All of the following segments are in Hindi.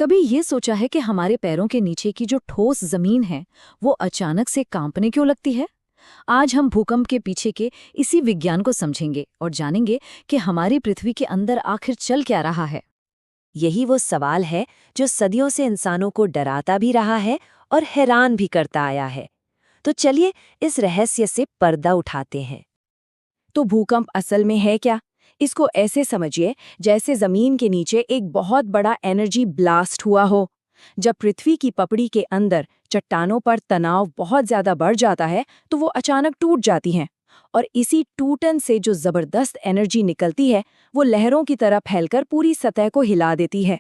कभी ये सोचा है कि हमारे पैरों के नीचे की जो ठोस जमीन है वो अचानक से कांपने क्यों लगती है? आज हम भूकंप के पीछे के इसी विज्ञान को समझेंगे और जानेंगे कि हमारी पृथ्वी के अंदर आखिर चल क्या रहा है। यही वो सवाल है जो सदियों से इंसानों को डराता भी रहा है और हैरान भी करता आया है। तो चलिए इस रहस्य से पर्दा उठाते हैं। तो भूकंप असल में है क्या? इसको ऐसे समझिए जैसे जमीन के नीचे एक बहुत बड़ा एनर्जी ब्लास्ट हुआ हो। जब पृथ्वी की पपड़ी के अंदर चट्टानों पर तनाव बहुत ज्यादा बढ़ जाता है तो वो अचानक टूट जाती हैं और इसी टूटन से जो जबरदस्त एनर्जी निकलती है वो लहरों की तरह फैलकर पूरी सतह को हिला देती है।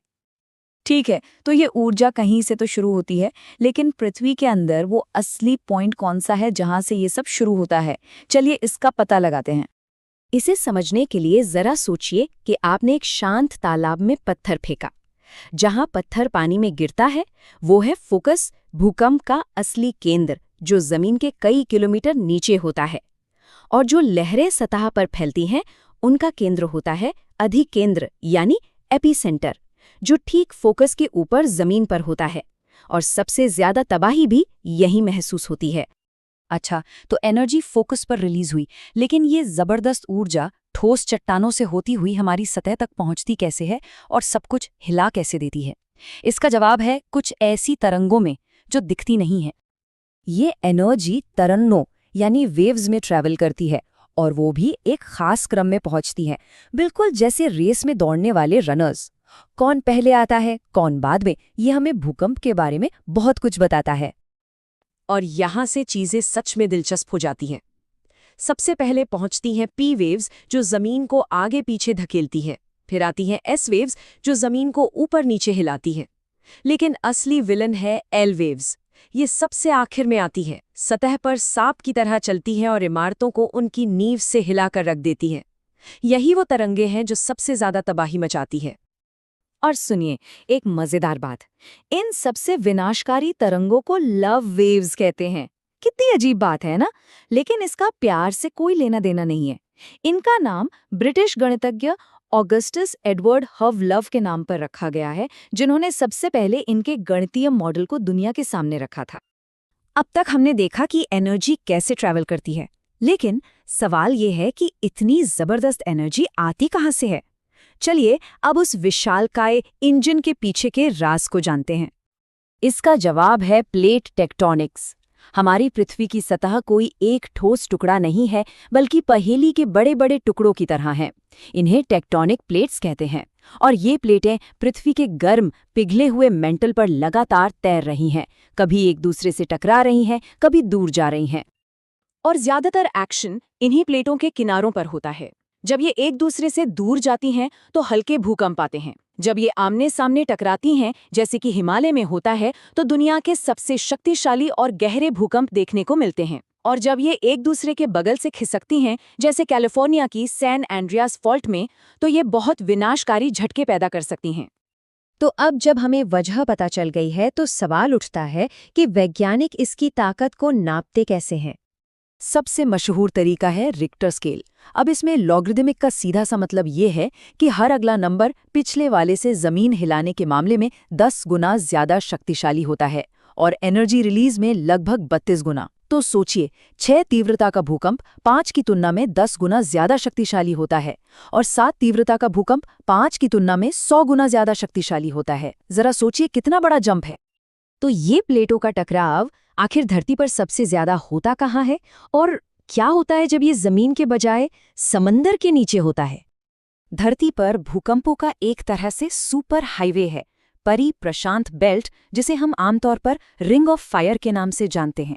ठीक है, तो ये ऊर्जा कहीं से तो शुरू होती है, लेकिन पृथ्वी के अंदर वो असली पॉइंट कौन सा है जहां से ये सब शुरू होता है? चलिए इसका पता लगाते हैं। इसे समझने के लिए जरा सोचिए कि आपने एक शांत तालाब में पत्थर फेंका। जहां पत्थर पानी में गिरता है वो है फोकस, भूकंप का असली केंद्र, जो जमीन के कई किलोमीटर नीचे होता है। और जो लहरें सतह पर फैलती हैं उनका केंद्र होता है अधिकेंद्र यानी एपिसेंटर, जो ठीक फोकस के ऊपर जमीन पर होता है। और सबसे ज्यादा तबाही भी यही महसूस होती है। अच्छा, तो एनर्जी फोकस पर रिलीज हुई, लेकिन ये जबरदस्त ऊर्जा ठोस चट्टानों से होती हुई हमारी सतह तक पहुंचती कैसे है और सब कुछ हिला कैसे देती है? इसका जवाब है कुछ ऐसी तरंगों में जो दिखती नहीं है। ये एनर्जी तरंगों यानी वेव्स में ट्रैवल करती है और वो भी एक खास क्रम में पहुंचती है, बिल्कुल जैसे रेस में दौड़ने वाले रनर्स। कौन पहले आता है कौन बाद में, ये हमें भूकंप के बारे में बहुत कुछ बताता है। और यहाँ से चीजें सच में दिलचस्प हो जाती हैं। सबसे पहले पहुंचती हैं पी वेव्स जो जमीन को आगे पीछे धकेलती है। फिर आती हैं एस वेव्स जो जमीन को ऊपर नीचे हिलाती है। लेकिन असली विलन है एल वेव्स। ये सबसे आखिर में आती है, सतह पर सांप की तरह चलती है और इमारतों को उनकी नींव से हिलाकर रख देती है। यही वो तरंगे हैं जो सबसे ज्यादा तबाही मचाती है। और सुनिए एक मजेदार बात, इन सबसे विनाशकारी तरंगों को लव वेव्स कहते हैं। कितनी अजीब बात है ना? लेकिन इसका प्यार से कोई लेना देना नहीं है। इनका नाम ब्रिटिश गणितज्ञ ऑगस्टस एडवर्ड हव लव के नाम पर रखा गया है, जिन्होंने सबसे पहले इनके गणितीय मॉडल को दुनिया के सामने रखा था। अब तक हमने देखा कि एनर्जी कैसे ट्रैवल करती है, लेकिन सवाल ये है कि इतनी जबरदस्त एनर्जी आती कहाँ से है। चलिए अब उस विशालकाय इंजन के पीछे के राज को जानते हैं। इसका जवाब है प्लेट टेक्टोनिक्स। हमारी पृथ्वी की सतह कोई एक ठोस टुकड़ा नहीं है, बल्कि पहेली के बड़े बड़े टुकड़ों की तरह हैं। इन्हें टेक्टोनिक प्लेट्स कहते हैं और ये प्लेटें पृथ्वी के गर्म पिघले हुए मेंटल पर लगातार तैर रही हैं, कभी एक दूसरे से टकरा रही हैं, कभी दूर जा रही हैं। और ज्यादातर एक्शन इन्हीं प्लेटों के किनारों पर होता है। जब ये एक दूसरे से दूर जाती हैं तो हल्के भूकंप आते हैं। जब ये आमने सामने टकराती हैं, जैसे कि हिमालय में होता है, तो दुनिया के सबसे शक्तिशाली और गहरे भूकंप देखने को मिलते हैं। और जब ये एक दूसरे के बगल से खिसकती हैं, जैसे कैलिफोर्निया की सैन एंड्रियास फॉल्ट में, तो ये बहुत विनाशकारी झटके पैदा कर सकती हैं। तो अब जब हमें वजह पता चल गई है तो सवाल उठता है कि वैज्ञानिक इसकी ताकत को नापते कैसे हैं। सबसे मशहूर तरीका है रिक्टर स्केल। अब इसमें लॉगरिदमिक का सीधा सा मतलब ये है कि हर अगला नंबर पिछले वाले से जमीन हिलाने के मामले में 10 गुना ज्यादा शक्तिशाली होता है और एनर्जी रिलीज में लगभग 32 गुना। तो सोचिए, 6 तीव्रता का भूकंप 5 की तुलना में 10 गुना ज्यादा शक्तिशाली होता है और 7 तीव्रता का भूकंप 5 की तुलना में 100 गुना ज्यादा शक्तिशाली होता है। जरा सोचिए कितना बड़ा जंप है। तो ये प्लेटों का टकराव आखिर धरती पर सबसे ज्यादा होता कहाँ है, और क्या होता है जब ये जमीन के बजाय समंदर के नीचे होता है? धरती पर भूकंपों का एक तरह से सुपर हाईवे है, परी-प्रशांत बेल्ट, जिसे हम आमतौर पर रिंग ऑफ फायर के नाम से जानते हैं।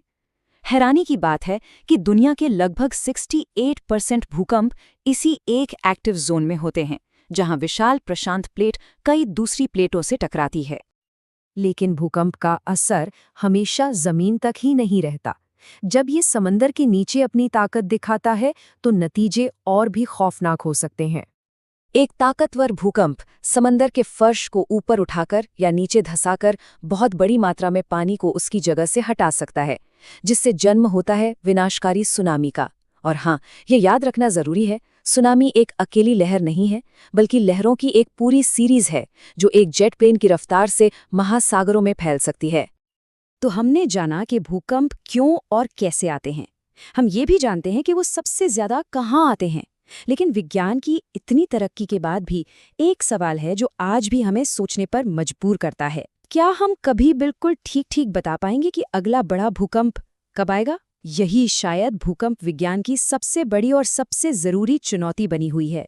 हैरानी की बात है कि दुनिया के लगभग 68% भूकंप इसी एक एक्टिव जोन में होते हैं, जहां विशाल प्रशांत प्लेट कई दूसरी प्लेटों से टकराती है। लेकिन भूकंप का असर हमेशा जमीन तक ही नहीं रहता। जब ये समंदर के नीचे अपनी ताकत दिखाता है तो नतीजे और भी खौफनाक हो सकते हैं। एक ताकतवर भूकंप समंदर के फर्श को ऊपर उठाकर या नीचे धंसाकर बहुत बड़ी मात्रा में पानी को उसकी जगह से हटा सकता है, जिससे जन्म होता है विनाशकारी सुनामी का। और हाँ, ये याद रखना जरूरी है, सुनामी एक अकेली लहर नहीं है, बल्कि लहरों की एक पूरी सीरीज है जो एक जेट प्लेन की रफ्तार से महासागरों में फैल सकती है। तो हमने जाना कि भूकंप क्यों और कैसे आते हैं। हम ये भी जानते हैं कि वो सबसे ज्यादा कहाँ आते हैं। लेकिन विज्ञान की इतनी तरक्की के बाद भी एक सवाल है जो आज भी हमें सोचने पर मजबूर करता है। क्या हम कभी बिल्कुल ठीक बता पाएंगे कि अगला बड़ा भूकंप कब आएगा? यही शायद भूकंप विज्ञान की सबसे बड़ी और सबसे जरूरी चुनौती बनी हुई है।